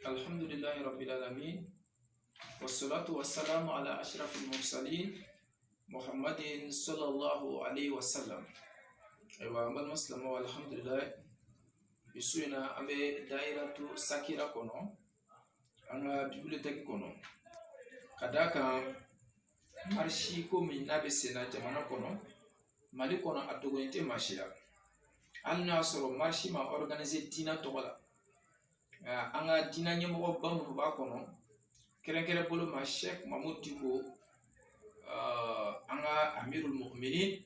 Alhamdulillahi Rabbil Alamin. Wassalatu wassalamu ala ashrafil mursalin Muhammadin sallallahu alaihi wasallam. Aywa mbal maslama alhamdulillah. Bisuyna ambe dairatu sakira kono. Anga bibliothèque kono. Kadaka marshi ko min nabe sena jamana kono. Mali kono atogonite mashira. Alna soro marshi ma organiser dina togola. Anga dina nyemo bamu ba kono. Kere bolo ma Sheikh Mahmoud Diko anga Amirul Mu'minin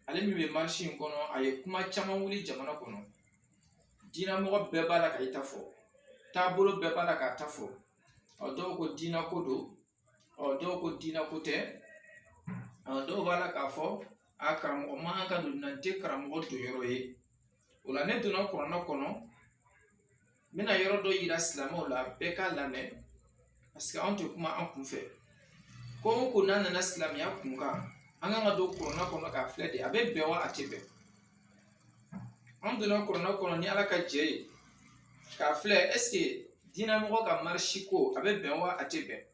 ale mi be marshi kono ay kuma chama wuli jamana kono. Dina mo be bala ka itafo. Tabolo be bala ka tafo. Odo ko dina kodo, odo ko dina kote. Odo bala ka fo akram o manga du nante kram o to yoroye. Ola ne duna kono mina yoro do ira islamo la beka lane. Parce que on te kuma an kun fɛ ko ko na nana silamɛya kun kan an kan ka don korona kɔnɔ ka filɛ de a bɛ bɛn wa a tɛ bɛn an donna korona kɔnɔ ni ala ka jɛ ye k'a filɛ est ce que diinɛmɔgɔ ka marche ko a bɛ bɛn wa a tɛ bɛn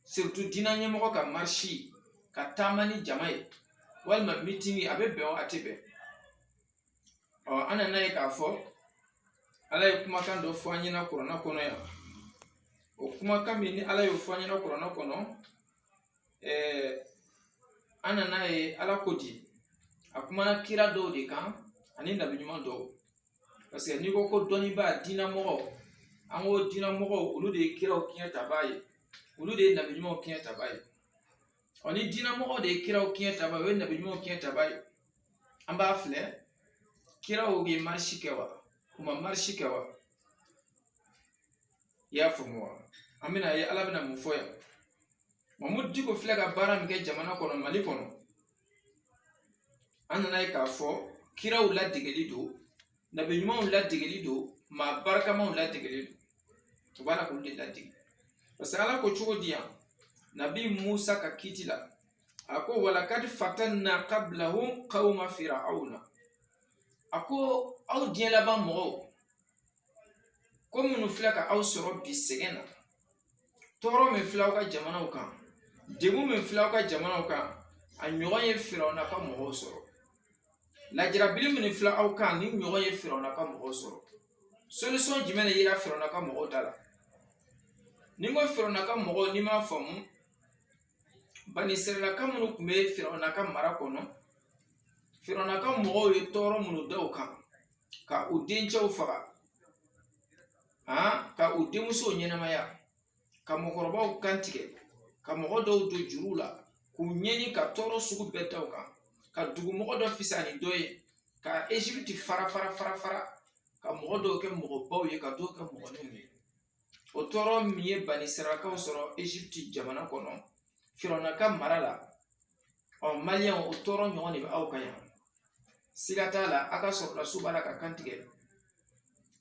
surtout diinɛ ɲɛmɔgɔ ka marche ka taama ni jama ye walima meeting a bɛ bɛn wa a tɛ bɛn an nana ye k'a fɔ ala ye kumakan dɔ fɔ an ɲɛna korona kɔnɔ yan. O kuma kami ni ala y'o fɔ ɲɛna korona kɔnɔ an nana ye ala ko di a kumana kira dɔw de kan ani nabi ɲuman dɔw parce que n'i ko ko dɔnnibaa diinɛmɔgɔw an ko diinɛmɔgɔw olu de ye kiraw kiɲɛ tabaa ye olu de ye nabi ɲumanw kiɲɛ tabaa ye ni diinɛmɔgɔw de ye kiraw kiɲɛ tabaa ye o ye nabi ɲumanw kiɲɛ tabaa ye an b'a filɛ kiraw ye marche kɛ wa u ma marche kɛ wa i y'a faamu wa an bɛna ye ala bɛna mun fɔ yan Mahmoud Diko filɛ ka baara min kɛ jamana kɔnɔ Mali kɔnɔ an nana ye k'a fɔ kiraw ladegeli don nabi ɲumanw ladegeli don maa barikamaw ladegeli don u b'a la k'olu de ladege parce que ala ko cogo di yan nabi Musa ka kiti la a ko walakad fatanna qablahum qawma fir'auna a ko aw diɲɛ laban mɔgɔw ko minnu filɛ ka aw sɔrɔ bi sɛgɛn na tɔɔrɔ min filɛ aw ka jamanaw kan degun min filɛ aw ka jamanaw kan a ɲɔgɔn ye firawuna ka mɔgɔw sɔrɔ lajarabili min filɛ aw kan ni ɲɔgɔn ye firawuna ka mɔgɔw sɔrɔ solution jumɛn de yera firawuna ka mɔgɔw da la ni ko firawuna ka mɔgɔw ni m'a faamu bani israilaka minnu tun bɛ firawuna ka mara kɔnɔ firawuna ka mɔgɔw ye tɔɔrɔ minnu da u kan ka u dencɛw faga ka u denmusow ɲɛnamaya ka mɔgɔkɔrɔbaw kantigɛ ka mɔgɔ dɔw don juru la k'u ɲɛni ka tɔɔrɔ sugu bɛɛ da u kan ka dugumɔgɔ dɔ fisa ni dɔ ye ka Egypte fara ka mɔgɔ dɔw kɛ mɔgɔbaw ye ka dɔw kɛ mɔgɔninw ye o tɔɔrɔ min ye bani Israilakaw sɔrɔ Egypte jamana kɔnɔ firawuna ka mara la maliyɛnw o tɔɔrɔ ɲɔgɔn de bɛ aw kan yan siga t'a la a ka sɔrɔlasiw b'a la ka kantigɛ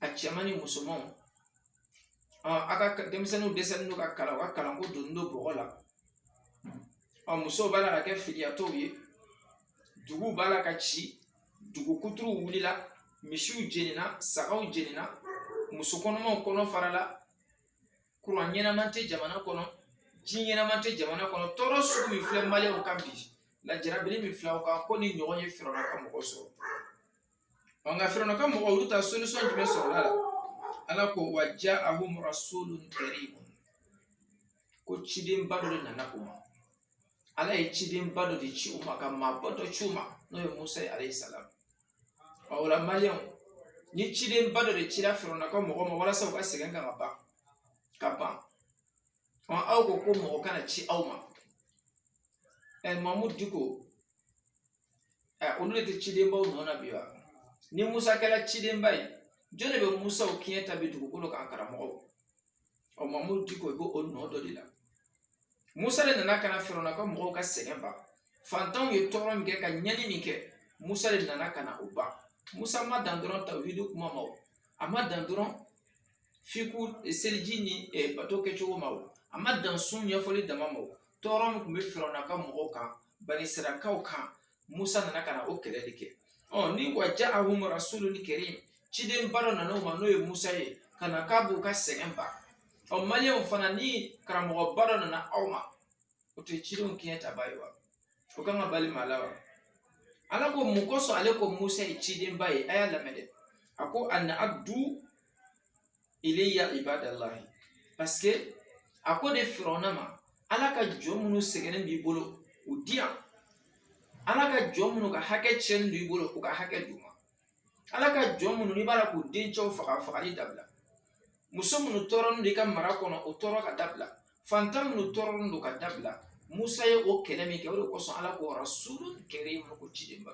a cɛman ni musomanw a ka denmisɛnninw dɛsɛlen don ka kalan u ka kalanko donnen don bɔgɔ la musow b'a la ka kɛ filiyatɔw ye duguw b'a la ka ci dugu kuturuw wulila misiw jenina sagaw jenina musokɔnɔmaw kɔnɔ farala kuran ɲɛnaman tɛ jamana kɔnɔ ji ɲɛnaman tɛ jamana kɔnɔ tɔɔrɔ sugu min filɛ maliyɛnw kan bi lajarabili min filɛ aw kan ko ni ɲɔgɔn ye firawuna ka mɔgɔw sɔrɔ nka firawuna ka mɔgɔw olu ta solution jumɛn sɔrɔla la ala ko wa ja'ahum rasulun karim ko cidenba dɔ de nana u ma ala ye cidenba dɔ de ci u ma ka maaba dɔ ci u ma n'o ye Musa ye alayhi salam o la maliyɛnw ni cidenba dɔ de cira firawuna ka mɔgɔ ma walasa u ka sɛgɛn ka ban aw ko mɔgɔ kana ci aw ma Mahmoud Diko olu de tɛ cidenbaw nɔ na bi wa ni Musa kɛra cidenba ye jɔn de bɛ Musaw kiɲɛ ta bi dugukolo kan karamɔgɔw Mahmoud Diko i b'o nɔ dɔ de la Musa de nana ka na firawuna ka mɔgɔw ka sɛgɛn ban fantanw ye tɔɔrɔ min kɛ ka ɲɛni min kɛ Musa de nana ka na o ban Musa ma dan dɔrɔn tawhidi kuma ma a ma dan dɔrɔn fiku seliji ni bato kɛcogo ma a ma dan sun ɲɛfɔli dama ma tɔɔrɔ min tun bɛ firawuna ka mɔgɔw kan bani Israilakaw kan Musa nana ka na o kɛlɛ de kɛ ni wa ja'ahum rasulun karim ciden ba dɔ nana u ma n'o ye Musa ye kana k'a b'u ka sɛgɛn ban maliyɛnw fana ni karamɔgɔba dɔ nana aw ma o tɛ cidenw kɛɲɛ ta ba ye wa o kan ka bali maa la wa ala ko mun kosɔn ale ko musa ye cidenba ye a y'a lamɛn dɛ a ko ana abdu ilayya ibadallahi parce que a ko de firawuna ma ala ka jɔn minnu sɛgɛnnen b'i bolo u di yan ala ka jɔn minnu ka hakɛ tiɲɛnen don i bolo u ka hakɛ d'u ma ala ka jɔn minnu n'i b'a la k'u dencɛw fagali dabila muso minnu tɔɔrɔlen don i ka mara kɔnɔ o tɔɔrɔ ka dabila fantan minnu tɔɔrɔlen don ka dabila musa ye o kɛlɛ min kɛ o de kosɔn ala ko rasulun karim ko cidenba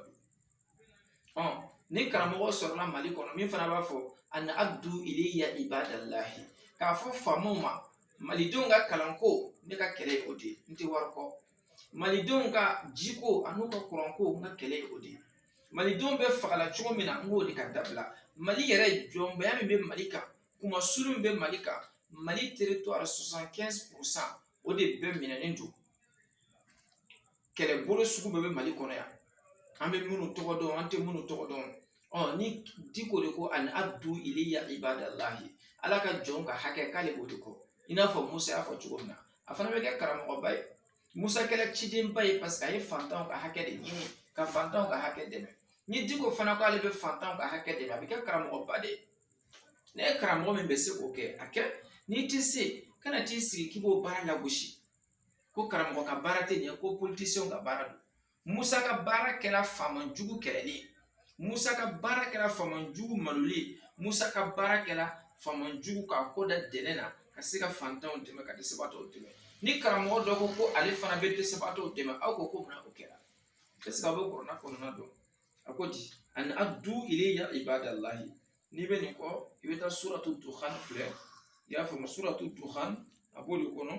don ni karamɔgɔ sɔrɔla mali kɔnɔ min fana b'a fɔ ana abdu ilayya ibadallahi k'a fɔ faamaw ma malidenw ka kalanko ne ka kɛlɛ ye o de n tɛ wari kɔ malidenw ka jiko a n'u ka kuranko n ka kɛlɛ ye o de malidenw bɛ fagala cogo min na n k'o de ka dabila mali yɛrɛ jɔnbaya min bɛ mali kan kuma sulu min bɛ mali kan mali territoire 75% o de bɛɛ minɛnen don kɛlɛbolo sugu bɛɛ bɛ mali kɔnɔ yan an bɛ minnu tɔgɔ dɔn an tɛ minnu tɔgɔ dɔn ni diko de ko ani abdu ilayya ibadallahi ala ka jɔn ka hakɛ k'ale b'o de kɔ i n'a fɔ musa y'a fɔ cogo min na a fana bɛ kɛ karamɔgɔba ye musa kɛra cidenba ye parce que a ye fantanw ka hakɛ de ɲini ka fantanw ka hakɛ dɛmɛ ni diko fana ko ale bɛ fantanw ka hakɛ dɛmɛ a bɛ kɛ karamɔgɔba de ye ne ye karamɔgɔ min bɛ se k'o kɛ a kɛ n'i tɛ se kana t'i sigi k'i b'o baara lagosi ko karamɔgɔ ka baara tɛ nin ye ko politisiyɛnw ka baara don musa ka baara kɛra faamajugu kɛlɛli musa ka baara kɛra faamajugu maloli musa ka baara kɛra faamajugu ka ko da dɛnɛ na ka se ka fantanw dɛmɛ ka dɛsɛbaatɔw dɛmɛ ni karamɔgɔ dɔ ko ale fana bɛ dɛsɛbaatɔw dɛmɛ aw ko munna o kɛra est-ce que aw bɛ kuranna kɔnɔna dɔn a ko di ani abdu ilayya ibadallahi n'i bɛ nin kɔ i bɛ taa suratu dukhan filɛ i y'a faamu suratu dukhan a b'o de kɔnɔ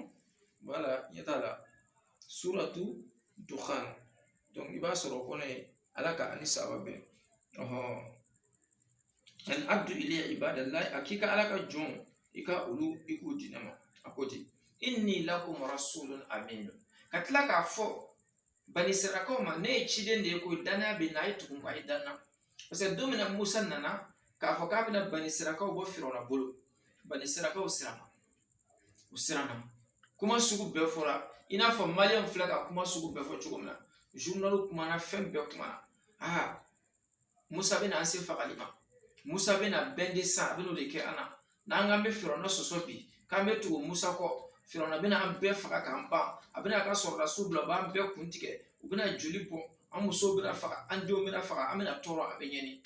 voilà ɲɛ t'a la suratu dukhan donc i b'a sɔrɔ o kɔnɔ ye ala ka ani saba bɛn ani abdu ilayya ibadallahi a k'i ka ala ka jɔn i ka olu i k'u di ne ma a ko ten inni lakum rasulun amin ka tila k'a fɔ bani israilakaw ma ne ye ciden de ye ko danaya bɛ na a ye tugun a ye danna parce que don min na musa nana k'a fɔ k'a bɛna bani israilakaw bɔ firawuna bolo bani israilakaw siranna u siranna kuma sugu bɛɛ fɔra i n'a fɔ maliyɛnw filɛ ka kuma sugu bɛɛ fɔ cogo min na journal kumana fɛn bɛɛ kumana musa bɛna an se fagali ma musa bɛna bɛn de san a bɛna o de kɛ an na n'an k'an bɛ firawuna sɔsɔ bi k'an bɛ tugu musa kɔ firawuna bɛna an bɛɛ faga k'an ban a bɛna a ka sɔrɔdasiw bila u b'an bɛɛ kun tigɛ u bɛna joli bɔn an musow bɛna faga an denw bɛna faga an bɛna tɔɔrɔ a bɛ ɲɛni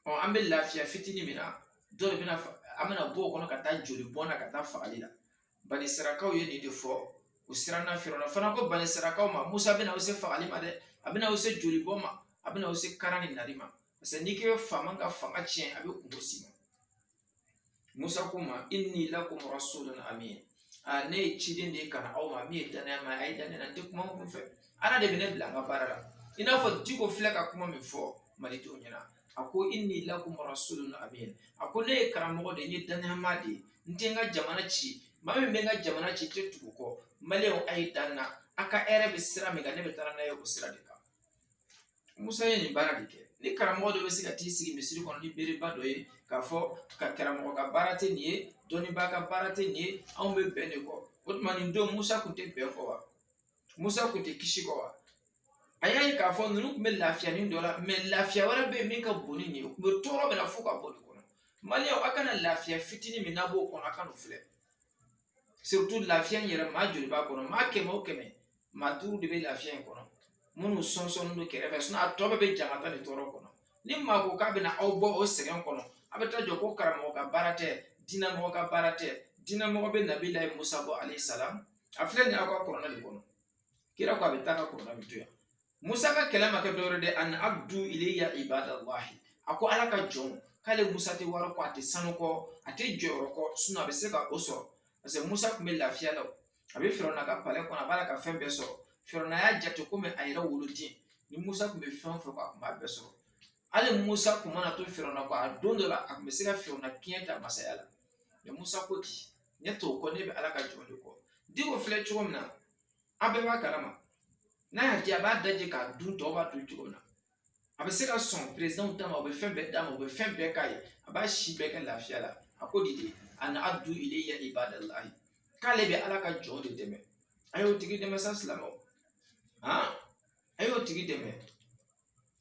an bɛ lafiya fitinin min na dɔ de bɛna an bɛna bɔ o kɔnɔ ka taa joli bɔn na ka taa fagali la bani israilakaw ye nin de fɔ u siranna firawuna fana ko bani israilakaw ma musa bɛna aw se fagali ma dɛ a bɛna aw se joli bɔn ma a bɛna aw se karan ni nali ma parce que n'i k'e faama ka fanga tiɲɛ a bɛ kungo si ma musa ko ma inni lakum rasulun amin ne ye ciden de ye ka na aw ma min ye danaya ma a ye danaya na n tɛ kuma mun fɛ ala de bɛ ne bila an ka baara la i n'a fɔ diko filɛ ka kuma min fɔ malidenw ɲɛna a ko inni lakum rasulun amin a ko ne ye karamɔgɔ de ye n ye danayama de ye n tɛ n ka jamana ci maa min bɛ n ka jamana ci tɛ tugu kɔ maliyɛnw a ye dan na a ka hɛrɛ bɛ sira min kan ne bɛ taa n'a ye o sira de kan musa ye nin baara de kɛ ni karamɔgɔ dɔ bɛ se ka t'i sigi misiri kɔnɔ ni beereba dɔ ye k'a fɔ ka karamɔgɔ ka baara tɛ nin ye dɔnnibaa ka baara tɛ nin ye anw bɛ bɛn de kɔ o tuma nin don musa tun tɛ bɛn kɔ wa musa tun tɛ kisi kɔ wa a y'a ye k'a fɔ ninnu tun bɛ lafiya nin dɔ la mɛ lafiya wɛrɛ bɛ yen min ka bon ni nin ye u tun bɛ tɔɔrɔ bɛna fo ka bɔ nin kɔnɔ maliyɛnw a kana lafiya fitinin min n'a b'o kɔnɔ a ka n'o filɛ surtout lafiya in yɛrɛ maa joli b'a kɔnɔ maa kɛmɛ o kɛmɛ maa duuru de bɛ lafiya in kɔnɔ minnu sɔnsɔnnen don kɛrɛfɛ sinɔn a tɔ bɛɛ bɛ jan ka taa nin tɔɔrɔ kɔnɔ ni maa ko k'a bɛna aw bɔ o sɛgɛn kɔnɔ a bɛ taa jɔ ko karamɔgɔ ka baara tɛ diinɛmɔgɔ ka baara tɛ diinɛmɔgɔ bɛ nabilahi musa bɔ alayhi salam a filɛ nin aw ka kuranɛ de kɔnɔ kira ko a bɛ taa ka kuranɛ bɛ to yan musa ka kɛlɛ ma kɛ dɔwɛrɛ dɛ ani abdu ilayya ibadallahi a ko ala ka jɔn k'ale musa tɛ wari kɔ a tɛ sanu kɔ a tɛ jɔyɔrɔ kɔ sinɔn a bɛ se ka o sɔrɔ parce que musa tun bɛ lafiya la a bɛ firawuna ka palɛ kɔnɔ a b'a la ka fɛn bɛɛ sɔrɔ firawuna y'a jate komi a yɛrɛ woloden ni musa tun bɛ fɛn o fɛn kɔ a tun b'a bɛɛ sɔrɔ hali musa tun mana to firawuna kɔ a don dɔ la a tun bɛ se ka firawuna kiɲɛ ta masaya la mɛ musa ko di ne t'o kɔ ne bɛ ala ka jɔn de kɔ diko filɛ cogo min na an bɛɛ b'a kalama n'a y'a di a b'a daji k'a dun tɔw b'a dun cogo min na a bɛ se ka sɔn perezidanw ta ma u bɛ fɛn bɛɛ d'a ma u bɛ fɛn bɛɛ k'a ye a b'a si bɛɛ kɛ lafiya la ako didi ana addu ilayya ibadallahi k'ale bɛ ala ka jɔn de dɛmɛ. A y'o tigi dɛmɛ sa silamɛw, a y'o tigi dɛmɛ,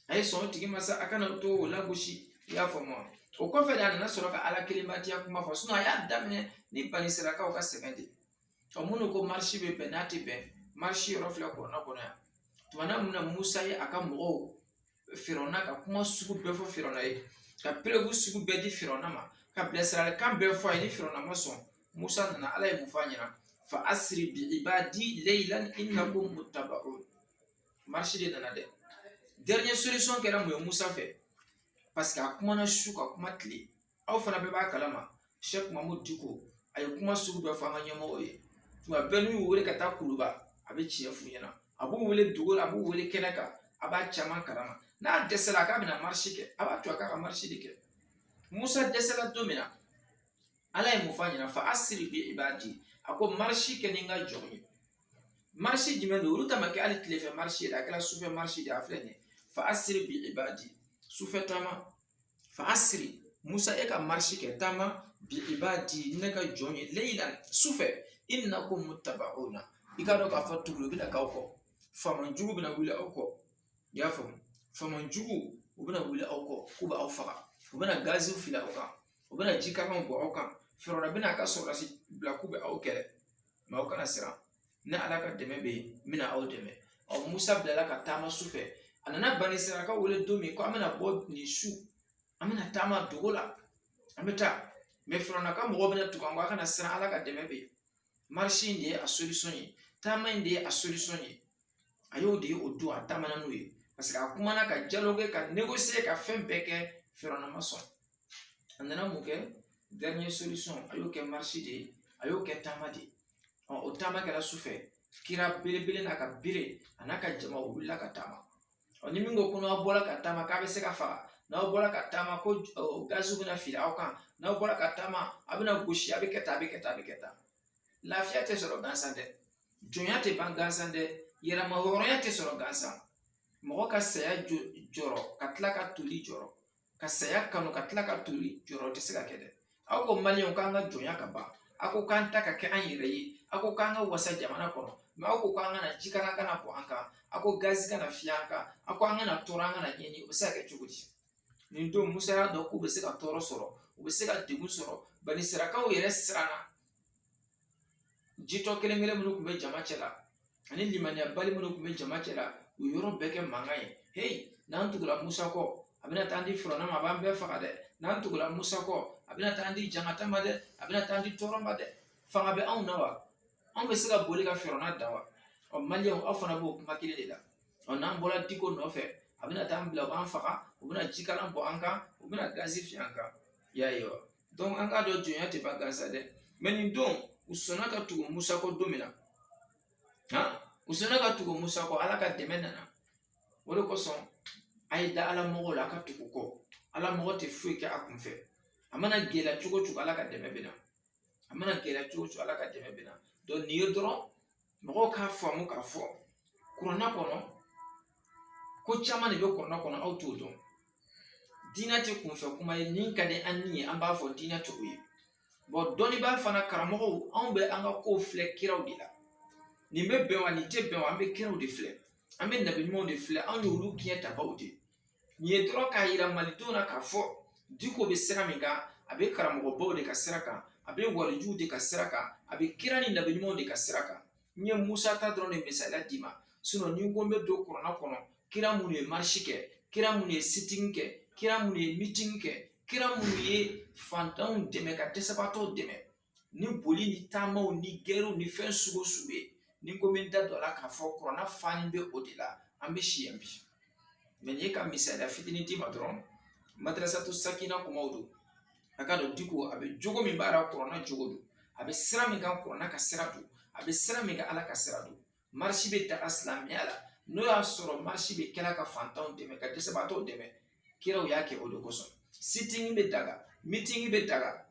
a ye sɔn o tigi ma sa, a kana to o lagosi, i y'a faamu wa. O kɔfɛ de a nana sɔrɔ ka ala kelenbatiya kuma fɔ, a y'a daminɛ ni Bani Israilakaw ka sɛgɛn de. Minnu ko marisi bɛ bɛn n'a tɛ bɛn, marisi yɔrɔ filɛ kuranɛ kɔnɔ yan. Tumana min na Musa ye a ka mɔgɔw Firawuna ka kuma sugu bɛɛ fɔ Firawuna ye, ka preuve sugu bɛɛ di Firawuna ma, ka bilasiralikan bɛɛ fɔ a ye ni Firawuna ma sɔn. Musa nana, ala ye mun fɔ a ɲɛna? Fa asri bi ibadi laylan innakum muttaba'un. Marché de nana dɛ. Dernière solution kɛra mun ye Musa fɛ? Parce que a kumana su ka kuma tile. Aw fana bɛɛ b'a kalama. Cheikh Mahmoud Dicko a ye kuma sugu bɛɛ fɔ an ka ɲɛmɔgɔw ye. Tuma bɛɛ n'u y'u wele ka taa Kuluba, a bɛ tiɲɛ f'u ɲɛna. A b'u wele dogo la, a b'u wele kɛnɛ kan, a b'a caman kalama. N'a dɛsɛla k'a bɛna marché kɛ, a b'a to a k'a ka marché de kɛ. Musa dɛsɛla don min na, ala ye mun fɔ a ɲɛna? Fa asri bi ibadi. A ko marché kɛ ni n ka jɔnw ye. Marché jumɛn don? Olu ta ma kɛ hali tilefɛ marché ye, a kɛra sufɛ marché de, a filɛ nin ye. Fa asri bi ibadi. Sufɛ taama. Fa asri. Musa e ka marché kɛ taama bi ibadi ne ka jɔn ye. Laylan sufɛ. Innakum muttaba'una. I ka dɔn k'a fɔ tugulu bɛna k'aw kɔ. Faamajugu bɛna wuli aw kɔ. I y'a faamu? Faamajugu u bɛna wuli aw kɔ k'u b'aw faga. U bɛna gaziw fili aw kan. U bɛna jikalanw bɔ aw kan. Firawuna bɛna a ka sɔrɔdasi bila k'u bɛ aw kɛlɛ. Mais aw kana siran. Ni ala ka dɛmɛ bɛ yen, n bɛna aw dɛmɛ. Musa bilala ka taama sufɛ. A nana Bani Israilakaw wele don min ko an bɛna bɔ nin su, an bɛna taama dogo la, an bɛ taa. Mais Firawuna ka mɔgɔw bɛna tugu an kɔ, a kana siran, ala ka dɛmɛ bɛ yen. Marché in de ye a solution ye, taama in de ye a solution ye. A y'o de ye o don, a taamana n'o ye. Parce que a kumana ka dialogue ka négocier ka fɛn bɛɛ kɛ, Firawuna ma sɔn. A nana mun kɛ? Dernière solution, a y'o kɛ marché de ye, a y'o kɛ taama de ye. O taama kɛra sufɛ, kira belebele n'a ka bere a n'a ka jama o wulila ka taama. Ni min ko n'aw bɔra ka taama k'a bɛ se ka faga, n'aw bɔra ka taama ko gaziw bɛna fili aw kan, n'aw bɔra ka taama a bɛna gosi, a bɛ kɛ tan, a bɛ kɛ tan, a bɛ kɛ tan. Lafiya tɛ sɔrɔ gansan dɛ, jɔnya tɛ ban gansan dɛ, yɛrɛmahɔrɔnya tɛ sɔrɔ gansan. Mɔgɔ ka saya jɔrɔ ka tila ka toli jɔrɔ, ka saya kanu ka tila ka toli jɔrɔ, o tɛ se ka kɛ dɛ. Aw ko maliyɛnw k'an ka jɔnya ka ban, aw ko k'an ta ka kɛ an yɛrɛ ye, aw ko k'an ka wasa jamana kɔnɔ, mais aw ko k'an kana jikalan kana bɔ an kan, aw ko gazi kana fiyɛ an kan, aw ko an kana tɔɔrɔ, an kana ɲɛɲini, o bɛ se ka kɛ cogo di? Nin don Musa y'a dɔn k'u bɛ se ka tɔɔrɔ sɔrɔ, u bɛ se ka degun sɔrɔ. Bani Israilakaw yɛrɛ siranna. Jitɔ kelen kelen minnu tun bɛ jama cɛ la, ani limaniya bali minnu tun bɛ jama cɛ la, u yɔrɔ bɛɛ kɛ mankan ye. Hey, n'an tugula Musa kɔ, a bɛna taa di Firawuna ma, a b'an bɛɛ faga dɛ. N'an tugula Musa kɔ, a bɛna taa di jangata ma dɛ, a bɛna taa di tɔɔrɔ ma dɛ. Fanga bɛ anw na wa? Anw bɛ se ka boli ka Firawuna dan wa? Maliyɛnw aw fana b'o kuma kelen de la. N'an bɔra Diko nɔfɛ, a bɛna taa an bila, u b'an faga, u bɛna jikalan bɔ an kan, u bɛna gazi fiyɛ an kan. I y'a ye wa? Donc an k'a dɔn jɔnya tɛ ban gansan dɛ. Mais nin don, u sɔnna ka tugu Musa kɔ don min na. U sɔnna ka tugu Musa kɔ, ala ka dɛmɛ nana. O de kosɔn, a ye da ala mɔgɔw la, a ka tugu kɔ. Ala mɔgɔ tɛ foyi kɛ a kunfɛ. A mana gɛlɛya cogo cogo, ala ka dɛmɛ bɛ na. A mana gɛlɛya cogo cogo, ala ka dɛmɛ bɛ na. Donc nin ye dɔrɔn, mɔgɔw k'a faamu k'a fɔ, kuranɛ kɔnɔ, ko caman de bɛ kuranɛ kɔnɔ aw t'o dɔn. Diinɛ tɛ kunfɛ kuma ye, nin ka di an ni ye, an b'a fɔ diinɛ tɛ o ye. Bon dɔnnibaa fana karamɔgɔw, anw bɛ an ka kow filɛ kiraw de la. Nin bɛ bɛn wa, nin tɛ bɛn wa, an bɛ kiraw de filɛ. An bɛ nabi ɲumanw de filɛ, anw ye olu tiɲɛ tabaw de. Nin ye dɔrɔn k'a yira malidenw na k'a fɔ, Diko bɛ sira min kan, a bɛ karamɔgɔbaw de ka sira kan, a bɛ walijuw de ka sira kan, a bɛ kira ni nabi ɲumanw de ka sira kan. N ye Musa ta dɔrɔn de misaliya d'i ma. Sinon ni ko n bɛ don kuranɛ kɔnɔ, kira minnu ye marché kɛ, kira minnu ye sitting kɛ, kira minnu ye meeting kɛ, kira minnu ye fantanw dɛmɛ ka dɛsɛbaatɔw dɛmɛ, ni boli ni taamaw ni gɛrɛw ni fɛn sugu o sugu ye. Ni ko min da don a la k'a fɔ kuranɛ fani bɛ o de la, an bɛ si yan bi. Mais nin ye ka misaliya fitinin d'i ma dɔrɔn, madrasatu sakina kumaw don. A ka dɔn Diko a bɛ jogo min b'a la kuranɛ jogo don, a bɛ sira min kan kuranɛ ka sira don, a bɛ sira min kan ala ka sira don. Marché bɛ daga silamɛya la, n'o y'a sɔrɔ marché bɛ kɛla ka fantanw dɛmɛ ka dɛsɛbaatɔw dɛmɛ, kiraw y'a kɛ o de kosɔn. Sitting bɛ daga, meeting bɛ daga,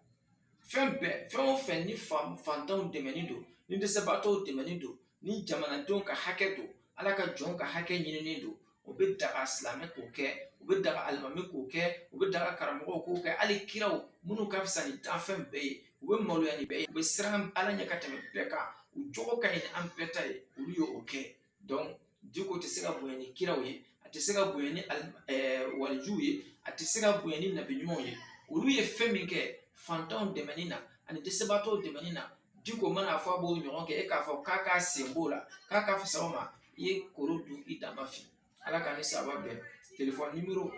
fɛn bɛɛ, fɛn o fɛn ni fantanw dɛmɛni don, ni dɛsɛbaatɔw dɛmɛni don, ni jamanadenw ka hakɛ don, ala ka jɔnw ka hakɛ ɲinini don, o bɛ daga silamɛ k'o kɛ, o u bɛ daga alimami k'o kɛ u bɛ daga karamɔgɔw k'o kɛ hali kiraw minnu ka fisa ni danfɛn bɛɛ ye u bɛ maloya ni bɛɛ ye u bɛ siran ala ɲɛ ka tɛmɛ bɛɛ kan u jogo ka ɲi ni an bɛɛ ta ye olu ye o kɛ donc diko tɛ se ka bonya ni kiraw ye a tɛ se ka bonya ni walijuw ye a tɛ se ka bonya ni nabiɲumanw ye olu ye fɛn min kɛ fantanw dɛmɛni na ani dɛsɛbaatɔw dɛmɛni na diko mana fɔ a b'o ɲɔgɔn kɛ e k'a fɔ k'a k'a sen b'o la k'a ka fisa o ma i ye koro dun i dama fi ala ka ni sababa bɛn téléphone numéro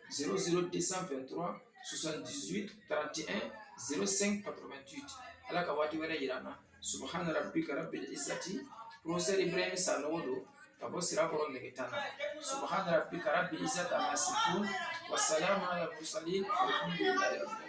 00223 78 31 05 88 ala ka waati wɛrɛ yira an na subhana rabbika rabbil izzati professeur Ibrahim Sanogo don ka bɔ Sirakɔrɔ Nɛgɛtana na subhana rabbika rabbil izzati amma yasifun wa salamun ala mursalin walhamdulillahi rabbil